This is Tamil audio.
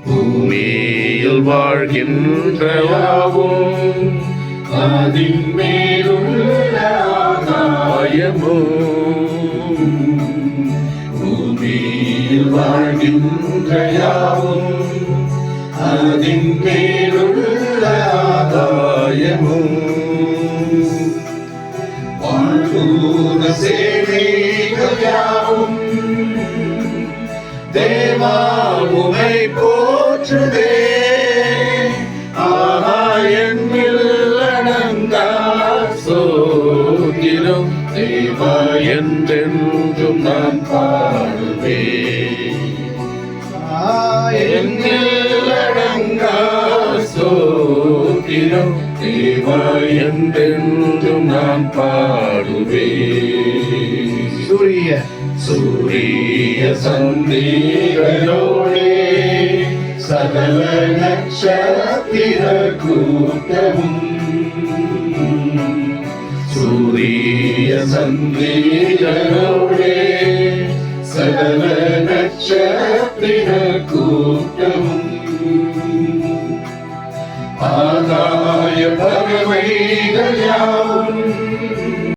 பூமியில் வாழ்கின்ற யாவும் அதின் மேலுள்ள ஆகாயமும் பூமியில் வாழ்கின்ற யாவும் அதின் மேலுள்ள ஆகாயமும் வாழ்வூர சேனைகள் யாவும் தேவா உம்மை போற்றுதே. ஆகாயத்தில் அடங்கா சோத்திரம் தேவா என்றென்றும் நான் பாடுவேன். என்னில் அடங்கா சோத்திரம் தேவா என்றென்றும் நான் பாடுவேன். சூரிய சந்திரனோடே சகல நட்சத்திர கூட்டமும் சூரிய சந்திரனோடே சகல நட்சத்திர கூட்டமும் ஆகாய பறவைகள் யாவும்